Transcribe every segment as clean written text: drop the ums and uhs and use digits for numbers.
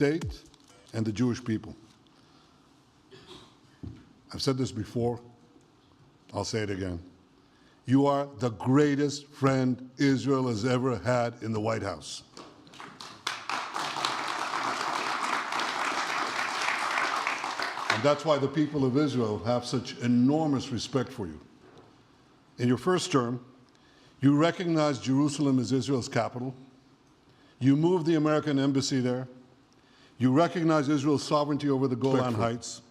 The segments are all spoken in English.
state and the Jewish people. I've said this before. I'll say it again. You are the greatest friend Israel has ever had in the White House. And that's why the people of Israel have such enormous respect for you. In your first term, you recognized Jerusalem as Israel's capital. You moved the American embassy there. You recognized Israel's sovereignty over the Golan Heights.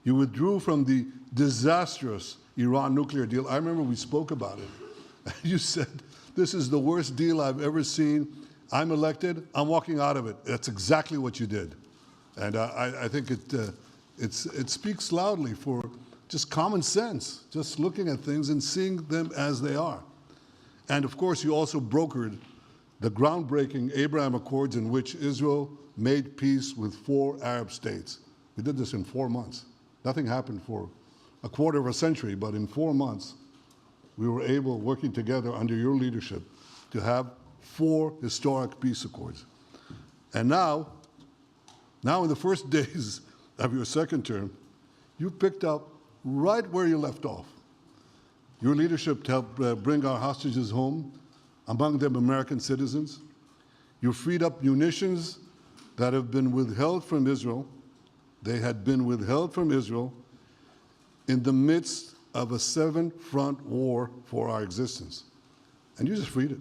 You withdrew from the disastrous Iran nuclear deal. I remember we spoke about it. You said, this is the worst deal I've ever seen. I'm elected, I'm walking out of it. That's exactly what you did. And I think it speaks loudly for just common sense, just looking at things and seeing them as they are. And of course, you also brokered the groundbreaking Abraham Accords in which Israel made peace with 4 Arab states. We did this in 4 months. Nothing happened for a quarter of a century, but in 4 months, we were able, working together under your leadership, to have 4 historic peace accords. And now in the first days of your second term, you picked up right where you left off. Your leadership helped bring our hostages home, among them American citizens. You freed up munitions that have been withheld from Israel. They had been withheld from Israel in the midst of a 7-front war for our existence. And you just freed it.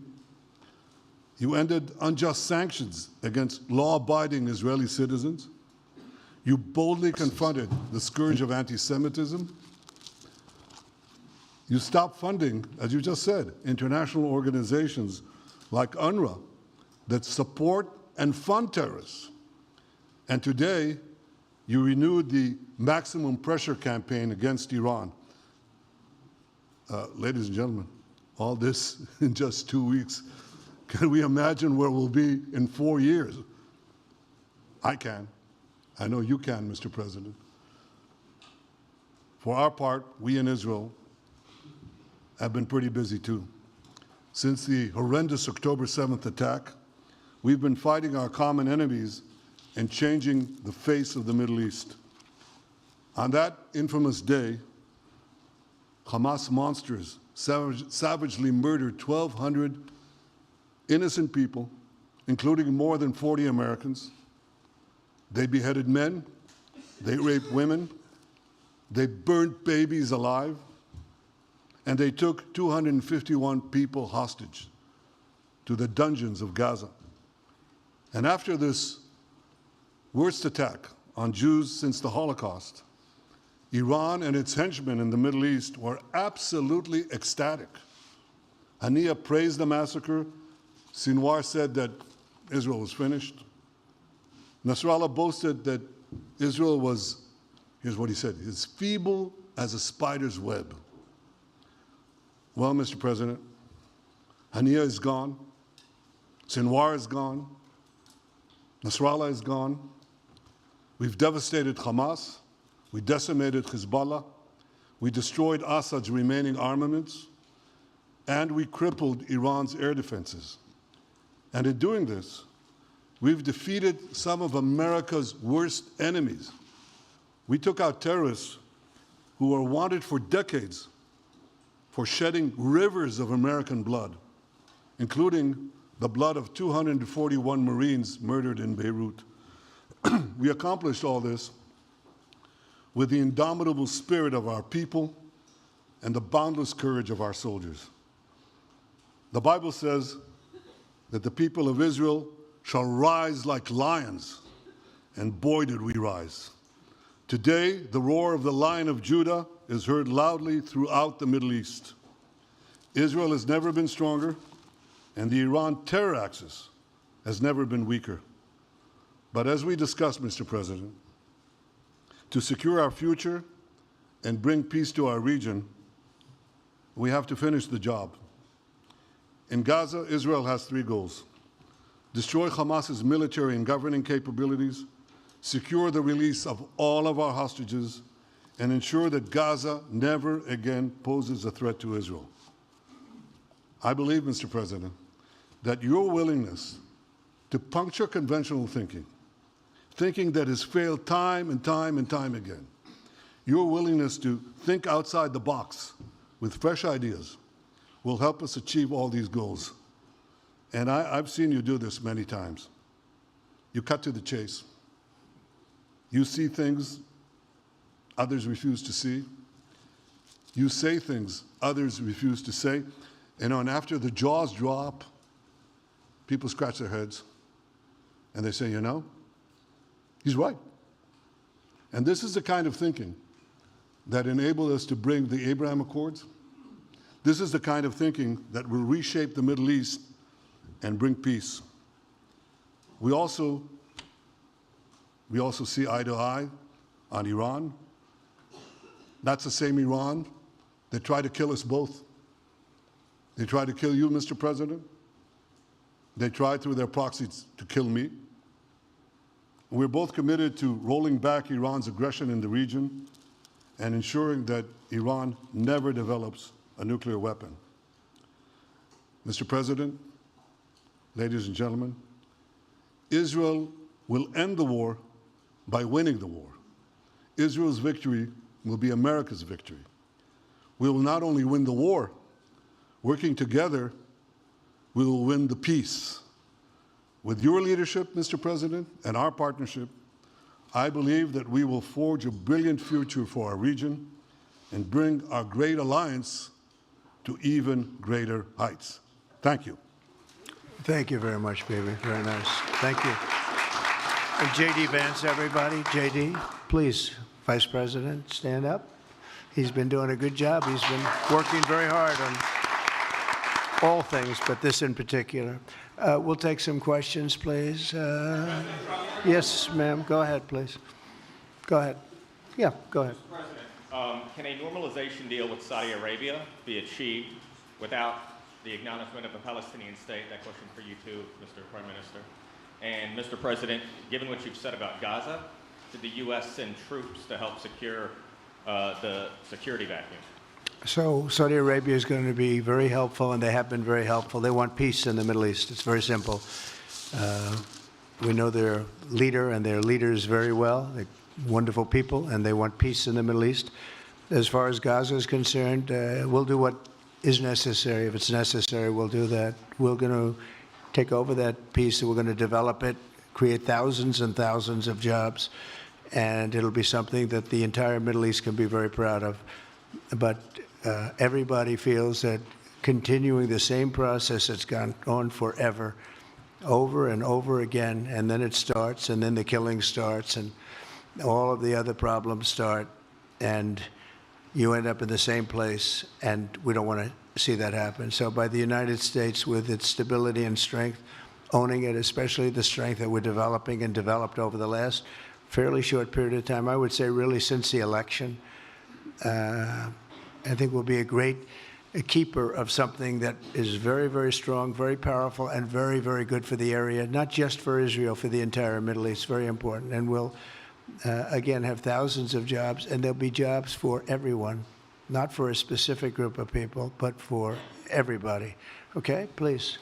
You ended unjust sanctions against law-abiding Israeli citizens. You boldly confronted the scourge of anti-Semitism. You stopped funding, as you just said, international organizations like UNRWA that support and fund terrorists. And today, you renewed the maximum pressure campaign against Iran. Ladies and gentlemen, all this in just 2 weeks. Can we imagine where we'll be in 4 years? I can. I know you can, Mr. President. For our part, we in Israel have been pretty busy too. Since the horrendous October 7th attack, we've been fighting our common enemies and changing the face of the Middle East. On that infamous day, Hamas monsters savagely murdered 1,200 innocent people, including more than 40 Americans. They beheaded men, they raped women, they burnt babies alive, and they took 251 people hostage to the dungeons of Gaza. And after this worst attack on Jews since the Holocaust, Iran and its henchmen in the Middle East were absolutely ecstatic. Haniya praised the massacre. Sinwar said that Israel was finished. Nasrallah boasted that Israel was, here's what he said, as feeble as a spider's web. Well, Mr. President, Haniya is gone. Sinwar is gone. Nasrallah is gone. We've devastated Hamas. We decimated Hezbollah. We destroyed Assad's remaining armaments. And we crippled Iran's air defenses. And in doing this, we've defeated some of America's worst enemies. We took out terrorists who were wanted for decades for shedding rivers of American blood, including the blood of 241 Marines murdered in Beirut. We accomplished all this with the indomitable spirit of our people and the boundless courage of our soldiers. The Bible says that the people of Israel shall rise like lions, and boy did we rise. Today, the roar of the Lion of Judah is heard loudly throughout the Middle East. Israel has never been stronger, and the Iran terror axis has never been weaker. But as we discussed, Mr. President, to secure our future and bring peace to our region, we have to finish the job. In Gaza, Israel has 3 goals: destroy Hamas's military and governing capabilities, secure the release of all of our hostages, and ensure that Gaza never again poses a threat to Israel. I believe, Mr. President, that your willingness to puncture conventional thinking thinking that has failed time and time and time again. Your willingness to think outside the box with fresh ideas will help us achieve all these goals. And I've seen you do this many times. You cut to the chase. You see things others refuse to see. You say things others refuse to say. And after the jaws drop, people scratch their heads and they say, you know, he's right. And this is the kind of thinking that enabled us to bring the Abraham Accords. This is the kind of thinking that will reshape the Middle East and bring peace. We also see eye to eye on Iran. That's the same Iran that tried to kill us both. They tried to kill you, Mr. President. They tried through their proxies to kill me. We're both committed to rolling back Iran's aggression in the region and ensuring that Iran never develops a nuclear weapon. Mr. President, ladies and gentlemen, Israel will end the war by winning the war. Israel's victory will be America's victory. We will not only win the war, working together, we will win the peace. With your leadership, Mr. President, and our partnership, I believe that we will forge a brilliant future for our region and bring our great alliance to even greater heights. Thank you. Thank you very much, baby. Very nice. Thank you. And J.D. Vance, everybody. J.D., please, Vice President, stand up. He's been doing a good job. He's been working very hard on all things, but this in particular. We'll take some questions, please. Yes, ma'am. Go ahead, please. Go ahead. Yeah, go ahead. Mr. President, can a normalization deal with Saudi Arabia be achieved without the acknowledgement of a Palestinian state? That question for you too, Mr. Prime Minister. And Mr. President, given what you've said about Gaza, did the U.S. send troops to help secure the security vacuum? So Saudi Arabia is going to be very helpful, and they have been very helpful. They want peace in the Middle East. It's very simple. We know their leader and their leaders very well. They're wonderful people, and they want peace in the Middle East. As far as Gaza is concerned, we'll do what is necessary. If it's necessary, we'll do that. We're going to take over that piece, and we're going to develop it, create thousands and thousands of jobs, and it'll be something that the entire Middle East can be very proud of. But everybody feels that continuing the same process that's gone on forever, over and over again, and then it starts, and then the killing starts, and all of the other problems start, and you end up in the same place, and we don't want to see that happen. So by the United States, with its stability and strength, owning it, especially the strength that we're developing and developed over the last fairly short period of time, I would say really since the election, I think we'll be a keeper of something that is very, very strong, very powerful, and very, very good for the area, not just for Israel, for the entire Middle East, very important. And we'll, again, have thousands of jobs, and there'll be jobs for everyone, not for a specific group of people, but for everybody. Okay, please.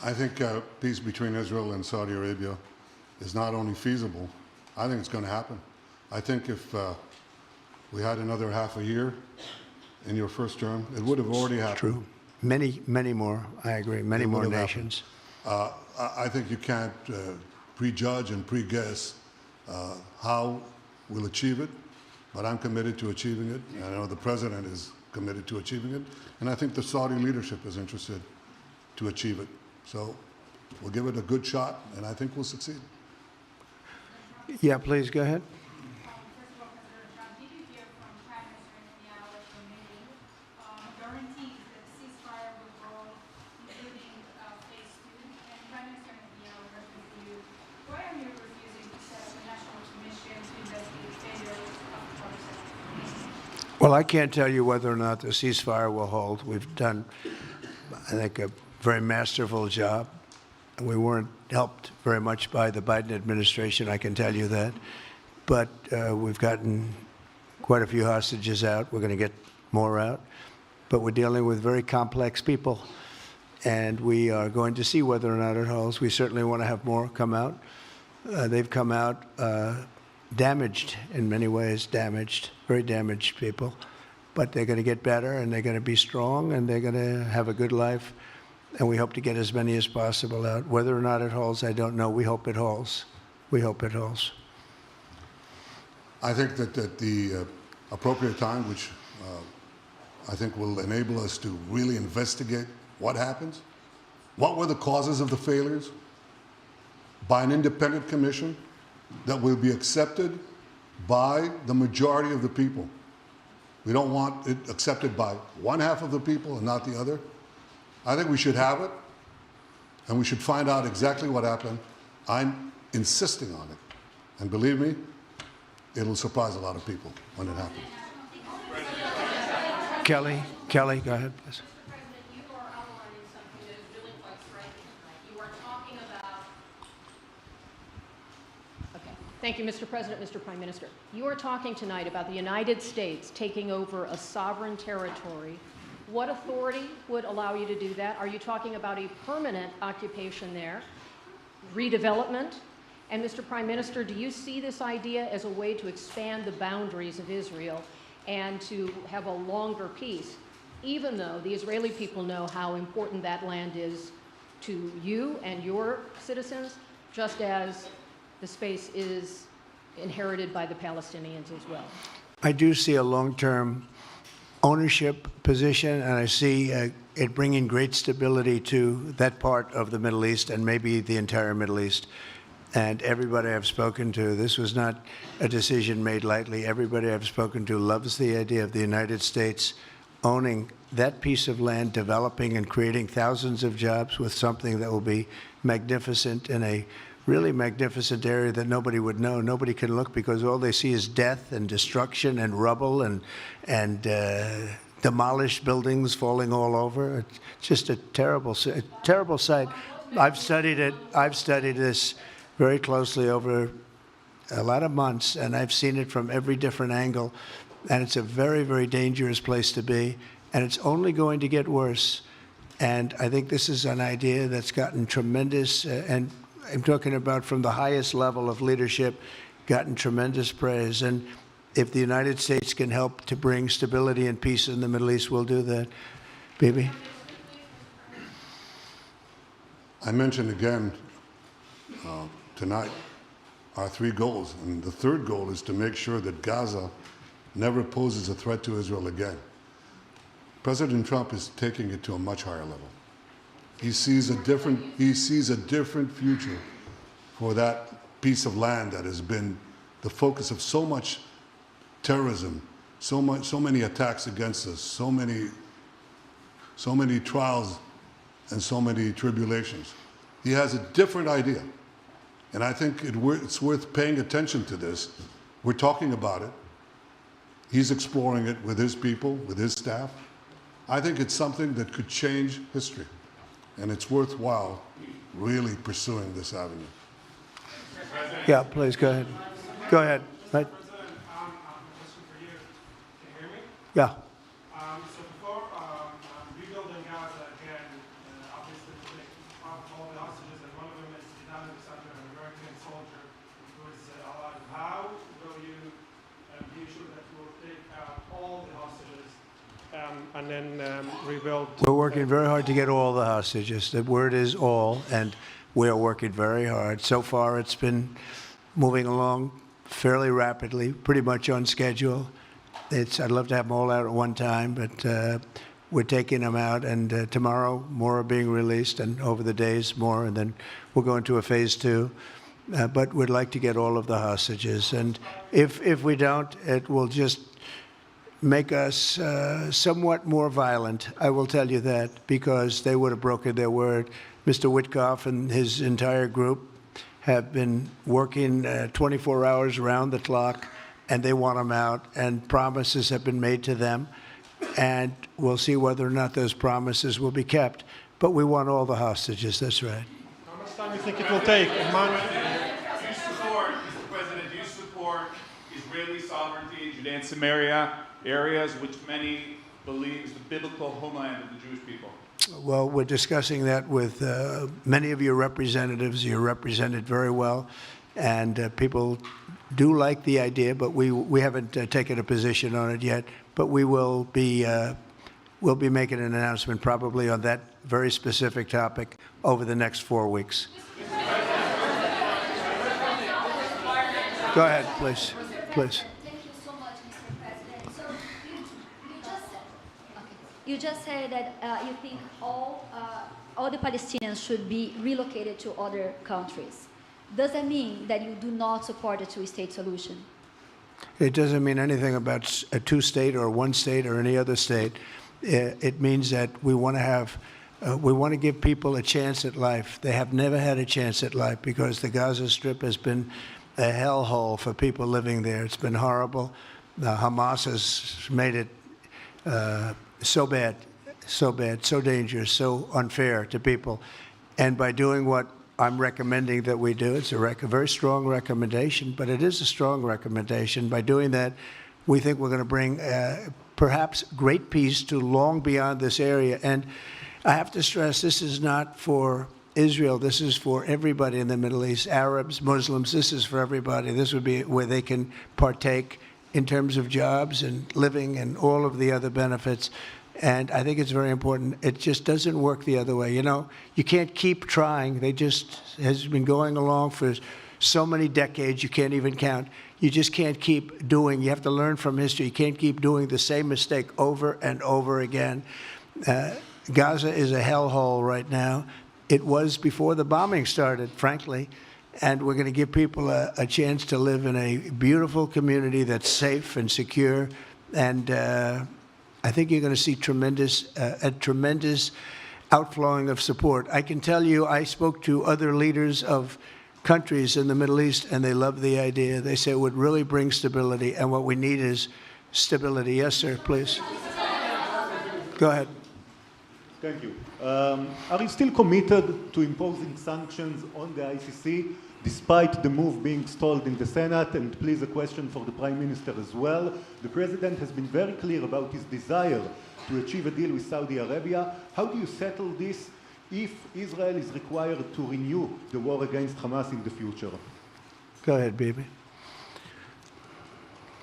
I think peace between Israel and Saudi Arabia is not only feasible, I think it's going to happen. I think if we had another half a year in your first term, it would have already happened. True. Many, many more, I agree, many more nations. I think you can't prejudge and pre-guess how we'll achieve it, but I'm committed to achieving it. I know the President is committed to achieving it, and I think the Saudi leadership is interested to achieve it. So we'll give it a good shot, and I think we'll succeed. Yeah, please, go ahead. First of all, President Trump, did you hear from Prime Minister Netanyahu at your meeting guarantees that the ceasefire will go, including phase 2? And Prime Minister Netanyahu heard with you. Why are you refusing to set up a national commission to investigate failures of the process? Well, I can't tell you whether or not the ceasefire will hold. We've done, I think, a very masterful job. We weren't helped very much by the Biden administration, I can tell you that. But we've gotten quite a few hostages out. We're going to get more out. But we're dealing with very complex people. and we are going to see whether or not it holds. We certainly want to have more come out. They've come out damaged in many ways, very damaged people. But they're going to get better, and they're going to be strong, and they're going to have a good life. And we hope to get as many as possible out. Whether or not it holds, I don't know. We hope it holds. We hope it holds. I think that at the appropriate time, which I think will enable us to really investigate what happens, what were the causes of the failures, by an independent commission that will be accepted by the majority of the people. We don't want it accepted by one half of the people and not the other. I think we should have it, and we should find out exactly what happened. I'm insisting on it. And believe me, it'll surprise a lot of people when it happens. Kelly, go ahead, please. President, you are outlining something that is really quite striking tonight. You are talking about. Okay. Thank you, Mr. President, Mr. Prime Minister. You are talking tonight about the United States taking over a sovereign territory. What authority would allow you to do that? Are you talking about a permanent occupation there, redevelopment? And Mr. Prime Minister, do you see this idea as a way to expand the boundaries of Israel and to have a longer peace, even though the Israeli people know how important that land is to you and your citizens, just as the space is inherited by the Palestinians as well? I do see a long-term ownership position, and I see it bringing great stability to that part of the Middle East and maybe the entire Middle East. And everybody I've spoken to, this was not a decision made lightly. Everybody I've spoken to loves the idea of the United States owning that piece of land, developing and creating thousands of jobs with something that will be magnificent in a really magnificent area that nobody would know. Nobody can look because all they see is death and destruction and rubble and demolished buildings falling all over. It's just a terrible sight. I've studied it. I've studied this very closely over a lot of months, and I've seen it from every different angle. And it's a very, very dangerous place to be, and it's only going to get worse. And I think this is an idea that's gotten tremendous, and I'm talking about from the highest level of leadership, gotten tremendous praise. And if the United States can help to bring stability and peace in the Middle East, we'll do that. Bibi? I mentioned again tonight our three goals, and the third goal is to make sure that Gaza never poses a threat to Israel again. President Trump is taking it to a much higher level. He sees a different future for that piece of land that has been the focus of so much terrorism, so many attacks against us, so many trials and so many tribulations. He has a different idea. And I think it's worth paying attention to this. We're talking about it. He's exploring it with his people, with his staff. I think it's something that could change history. And it's worthwhile really pursuing this avenue. Yeah, please, go ahead. Go ahead. Right. President, question for you. Can you hear me? Yeah. So before rebuilding Gaza again, obviously to take all the hostages, and one of them is an American soldier who is alive. How will you be sure that you will take out all the hostages and then rebuild? We're working very hard to get all the hostages. The word is all, and we are working very hard. So far, it's been moving along fairly rapidly, pretty much on schedule. I'd love to have them all out at one time, but we're taking them out, and tomorrow more are being released, and over the days more, and then we'll go into a phase 2. But we'd like to get all of the hostages, and if we don't, it will just make us somewhat more violent. I will tell you that, because they would have broken their word. Mr. Witkoff and his entire group have been working 24 hours around the clock, and they want them out, and promises have been made to them, and we'll see whether or not those promises will be kept. But we want all the hostages, that's right. How much time do you think it will take? A month? Do you support, Mr. President, do you support Israeli sovereignty in Judea and Samaria, areas which many believe is the biblical homeland of the Jewish people? Well, we're discussing that with many of your representatives. You're represented very well, and people do like the idea, but we haven't taken a position on it yet. But we will be we'll be making an announcement probably on that very specific topic over the next 4 weeks. Go ahead, please. Please. Thank you so much, Mr. President. So you just said that you think all the Palestinians should be relocated to other countries. Does that mean that you do not support a two-state solution? It doesn't mean anything about a two-state or one state or any other state. It means that we want to have, we want to give people a chance at life. They have never had a chance at life because the Gaza Strip has been a hellhole for people living there. It's been horrible. Hamas has made it so bad, so dangerous, so unfair to people. And by doing what I'm recommending that we do, it's a very strong recommendation, but it is a strong recommendation. By doing that, we think we're going to bring perhaps great peace to long beyond this area. And I have to stress, this is not for Israel. This is for everybody in the Middle East, Arabs, Muslims. This is for everybody. This would be where they can partake in terms of jobs and living and all of the other benefits. And I think it's very important. It just doesn't work the other way. You know, you can't keep trying. They just has been going along for so many decades, you can't even count. You just can't keep doing. You have to learn from history. You can't keep doing the same mistake over and over again. Gaza is a hellhole right now. It was before the bombing started, frankly. And we're going to give people a chance to live in a beautiful community that's safe and secure. And I think you're going to see a tremendous outflowing of support. I can tell you, I spoke to other leaders of countries in the Middle East, and they love the idea. They say it would really bring stability, and what we need is stability. Yes, sir, please. Go ahead. Thank you. Are you still committed to imposing sanctions on the ICC, despite the move being stalled in the Senate? And please, a question for the Prime Minister as well. The President has been very clear about his desire to achieve a deal with Saudi Arabia. How do you settle this if Israel is required to renew the war against Hamas in the future? Go ahead, Bibi.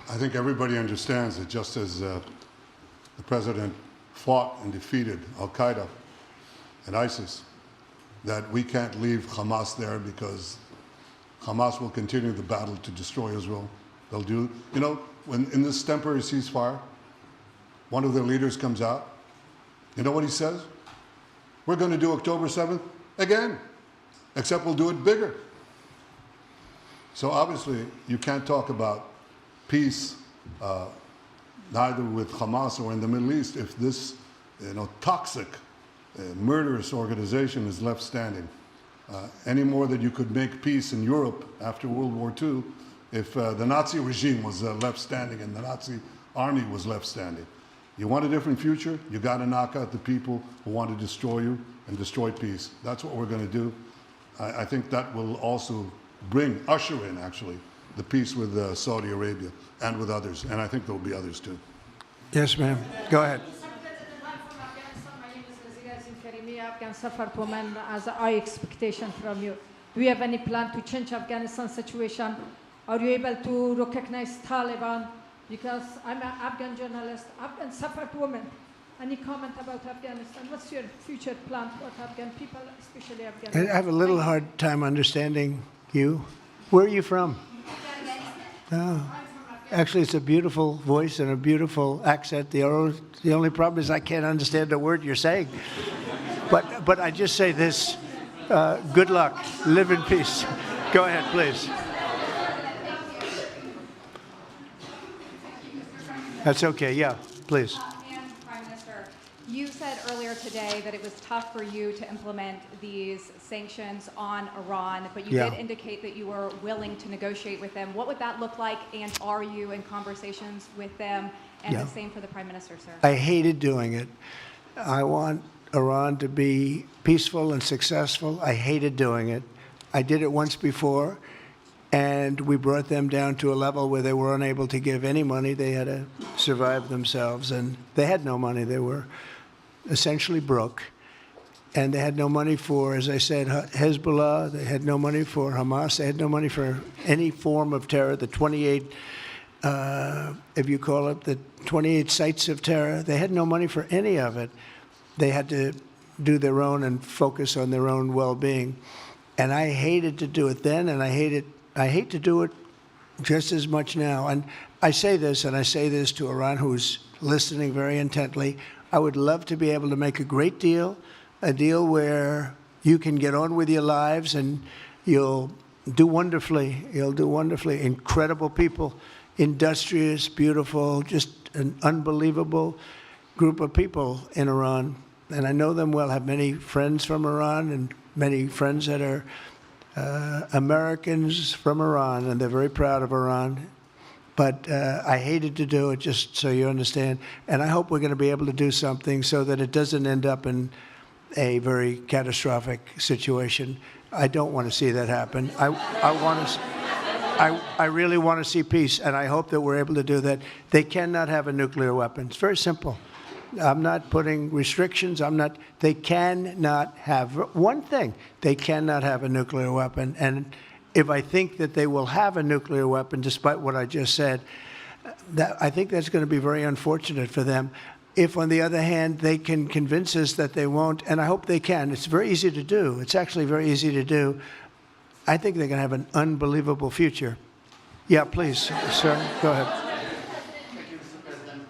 I think everybody understands that just as the President fought and defeated Al-Qaeda and ISIS, that we can't leave Hamas there because Hamas will continue the battle to destroy Israel. They'll do, you know, when in this temporary ceasefire, one of their leaders comes out, you know what he says? We're going to do October 7th again, except we'll do it bigger. So obviously, you can't talk about peace neither with Hamas or in the Middle East if this, you know, toxic, murderous organization is left standing. Any more than you could make peace in Europe after World War II if the Nazi regime was left standing and the Nazi army was left standing. You want a different future? You got to knock out the people who want to destroy you and destroy peace. That's what we're going to do. I think that will also usher in, actually, the peace with Saudi Arabia and with others. And I think there will be others, too. Yes, ma'am. Go ahead. Afghan suffered women as a high expectation from you. Do you have any plan to change Afghanistan situation? Are you able to recognize Taliban? Because I'm an Afghan journalist, Afghan suffered women. Any comment about Afghanistan? What's your future plan for Afghan people, especially Afghanistan? I have a little hard time understanding you. Where are you from? Oh. Actually, it's a beautiful voice and a beautiful accent. The only problem is I can't understand a word you're saying. But I just say this, good luck, live in peace. Go ahead, please. That's okay, yeah, please. And Prime Minister, you said earlier today that it was tough for you to implement these sanctions on Iran, but you did indicate that you were willing to negotiate with them. What would that look like, and are you in conversations with them? And the same for the Prime Minister, sir. I hated doing it. I want Iran to be peaceful and successful. I hated doing it. I did it once before, and we brought them down to a level where they were unable to give any money. They had to survive themselves, and they had no money. They were essentially broke. and they had no money for, as I said, Hezbollah. They had no money for Hamas. They had no money for any form of terror. The 28, if you call it, the 28 sites of terror, they had no money for any of it. They had to do their own and focus on their own well-being. And I hated to do it then, and I hate to do it just as much now. And I say this, and I say this to Iran, who's listening very intently. I would love to be able to make a great deal, a deal where you can get on with your lives and you'll do wonderfully. You'll do wonderfully. Incredible people, industrious, beautiful, just an unbelievable group of people in Iran. And I know them well, have many friends from Iran and many friends that are Americans from Iran, and they're very proud of Iran. But I hated to do it, just so you understand. And I hope we're going to be able to do something so that it doesn't end up in a very catastrophic situation. I don't want to see that happen. I really want to see peace, and I hope that we're able to do that. They cannot have a nuclear weapon. It's very simple. I'm not putting restrictions. They cannot have one thing. They cannot have a nuclear weapon. And if I think that they will have a nuclear weapon, despite what I just said, I think that's going to be very unfortunate for them. If, on the other hand, they can convince us that they won't, and I hope they can. It's very easy to do. It's actually very easy to do. I think they're going to have an unbelievable future. Yeah, please, sir, go ahead. Thank you, Mr. President.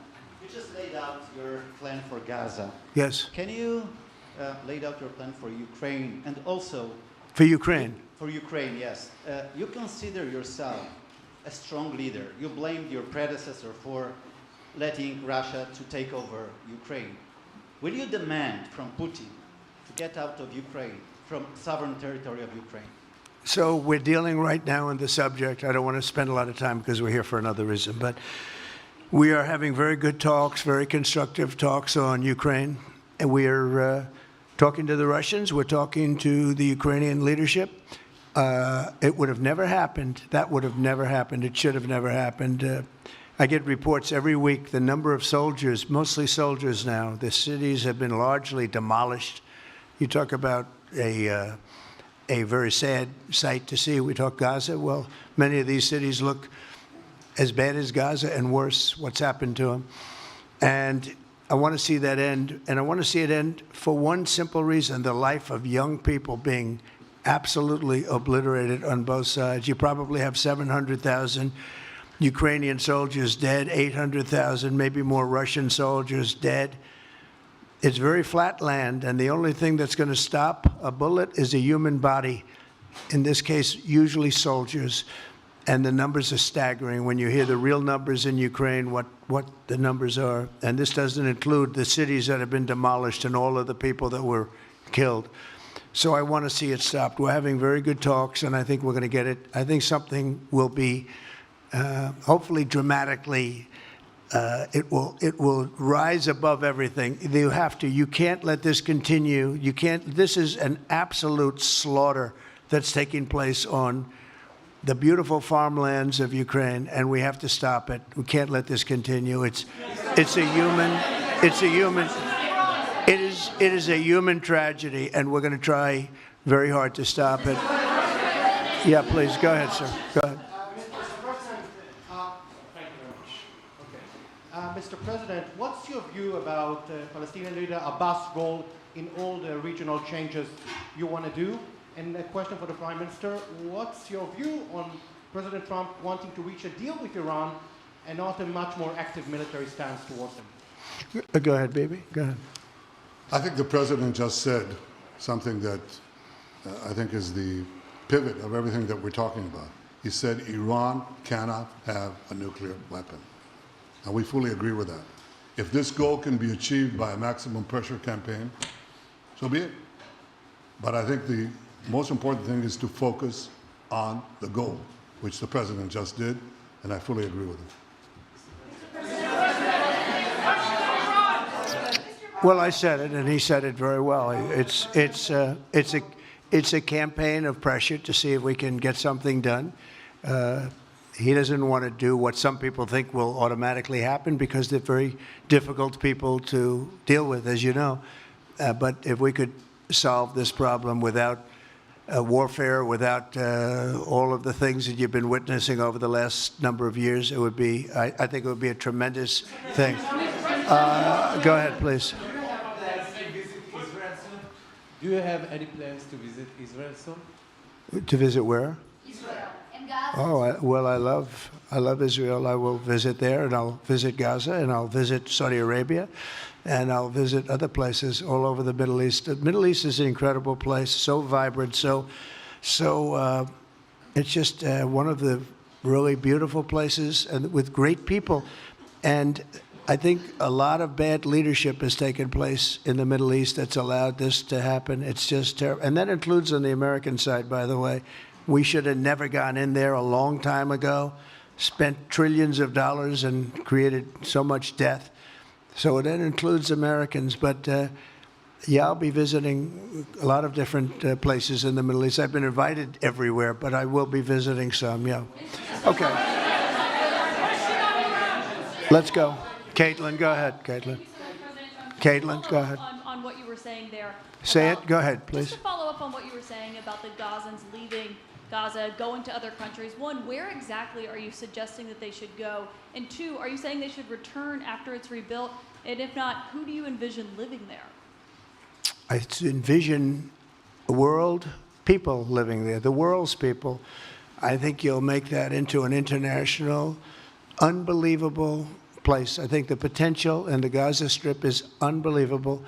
You just laid out your plan for Gaza. Yes. Can you lay out your plan for Ukraine and also... For Ukraine? For Ukraine, yes. You consider yourself a strong leader. You blamed your predecessor for letting Russia to take over Ukraine. Will you demand from Putin to get out of Ukraine, from sovereign territory of Ukraine? So we're dealing right now on the subject. I don't want to spend a lot of time because we're here for another reason, but we are having very good talks, very constructive talks on Ukraine. And we are talking to the Russians. We're talking to the Ukrainian leadership. It would have never happened. That would have never happened. It should have never happened. I get reports every week, the number of soldiers, mostly soldiers now. The cities have been largely demolished. You talk about a very sad sight to see. We talk Gaza. Well, many of these cities look as bad as Gaza and worse, what's happened to them. And I want to see that end. And I want to see it end for one simple reason, the life of young people being absolutely obliterated on both sides. You probably have 700,000 Ukrainian soldiers dead, 800,000, maybe more Russian soldiers dead. It's very flat land, and the only thing that's going to stop a bullet is a human body, in this case, usually soldiers. And the numbers are staggering when you hear the real numbers in Ukraine, what the numbers are. And this doesn't include the cities that have been demolished and all of the people that were killed. So I want to see it stopped. We're having very good talks, and I think we're going to get it. I think something will be hopefully dramatically, it will rise above everything. You can't let this continue. This is an absolute slaughter that's taking place on the beautiful farmlands of Ukraine, and we have to stop it. We can't let this continue. It is a human tragedy, and we're going to try very hard to stop it. Yeah, please, go ahead, sir. Go ahead. Mr. President, what's your view about Palestinian leader Abbas' role in all the regional changes you want to do? And a question for the Prime Minister, what's your view on President Trump wanting to reach a deal with Iran and not a much more active military stance towards them? Go ahead, baby. Go ahead. I think the president just said something that I think is the pivot of everything that we're talking about. He said Iran cannot have a nuclear weapon. And we fully agree with that. If this goal can be achieved by a maximum pressure campaign, so be it. But I think the most important thing is to focus on the goal, which the president just did, and I fully agree with him. Well, I said it, and he said it very well. It's a campaign of pressure to see if we can get something done. He doesn't want to do what some people think will automatically happen because they're very difficult people to deal with, as you know. But if we could solve this problem without warfare, without all of the things that you've been witnessing over the last number of years. It would be, I think it would be a tremendous thing. Go ahead, please. Do you have any plans to visit Israel soon? To visit where? Israel and Gaza. Oh, well, I love Israel. I will visit there, and I'll visit Gaza, and I'll visit Saudi Arabia, and I'll visit other places all over the Middle East. The Middle East is an incredible place, so vibrant, so it's just one of the really beautiful places, and with great people. And I think a lot of bad leadership has taken place in the Middle East that's allowed this to happen. It's just terrible. And that includes on the American side, by the way. We should have never gone in there a long time ago, spent trillions of dollars and created so much death. So that includes Americans. But yeah, I'll be visiting a lot of different places in the Middle East. I've been invited everywhere, but I will be visiting some, yeah. Okay. Let's go. Caitlin, go ahead, Caitlin. Caitlin, go ahead. On what you were saying there. Say it. Go ahead, please. Just to follow up on what you were saying about the Gazans leaving Gaza, going to other countries. One, where exactly are you suggesting that they should go? And two, are you saying they should return after it's rebuilt? And if not, who do you envision living there? I envision a world, people living there, the world's people. I think you'll make that into an international, unbelievable place. I think the potential in the Gaza Strip is unbelievable.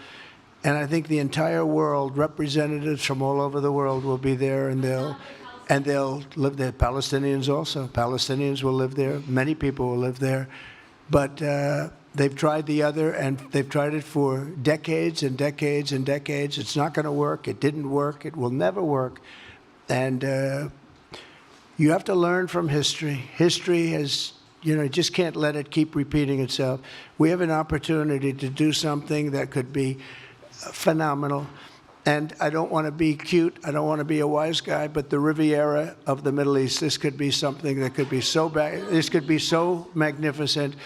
And I think the entire world, representatives from all over the world will be there, and they'll live there. Palestinians also. Palestinians will live there. Many people will live there. But they've tried the other, and they've tried it for decades and decades and decades. It's not going to work. It didn't work. It will never work. And you have to learn from history. History has, you just can't let it keep repeating itself. We have an opportunity to do something that could be phenomenal. And I don't want to be cute. I don't want to be a wise guy, but the Riviera of the Middle East, this could be something that could be so bad. This could be so magnificent.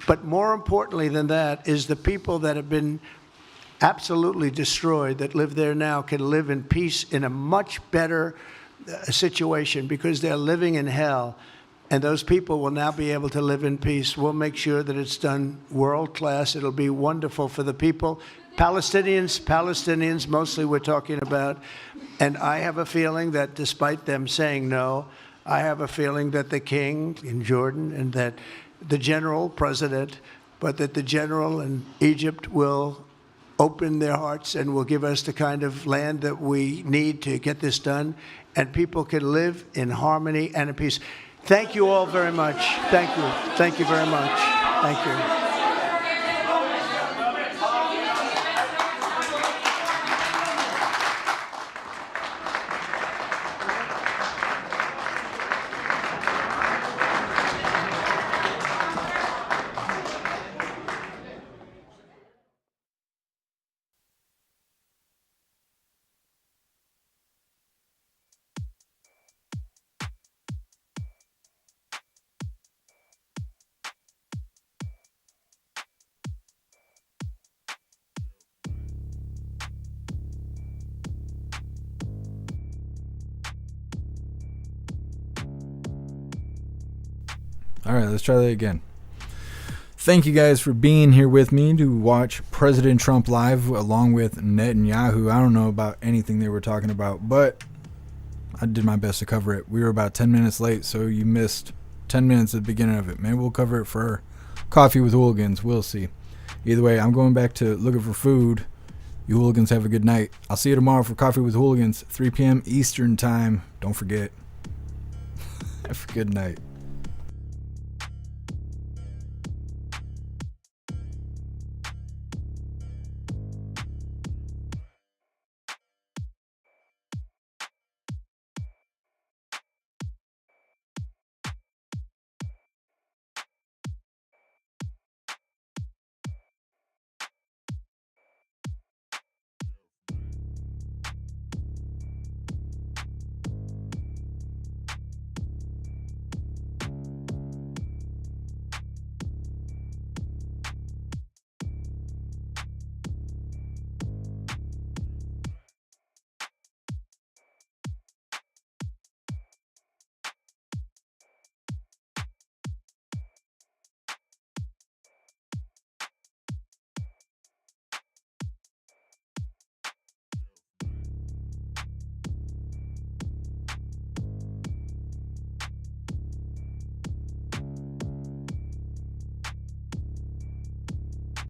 But more importantly than that is the people that have been absolutely destroyed that live there now can live in peace in a much better situation, because they're living in hell. And those people will now be able to live in peace. We'll make sure that it's done world class. It'll be wonderful for the people. Palestinians mostly we're talking about. And I have a feeling that despite them saying no, I have a feeling that the king in Jordan and that the general president, but that the general in Egypt will open their hearts and will give us the kind of land that we need to get this done. And people can live in harmony and in peace. Thank you all very much. Thank you. Thank you very much. Thank you. All right, let's try that again. Thank you guys for being here with me to watch President Trump live along with Netanyahu. I don't know about anything they were talking about, but I did my best to cover it. We were about 10 minutes late, so you missed 10 minutes at the beginning of it. Maybe we'll cover it for Coffee with Hooligans. We'll see. Either way, I'm going back to looking for food. You hooligans have a good night. I'll see you tomorrow for Coffee with Hooligans, 3 p.m. Eastern time. Don't forget. Have a good night.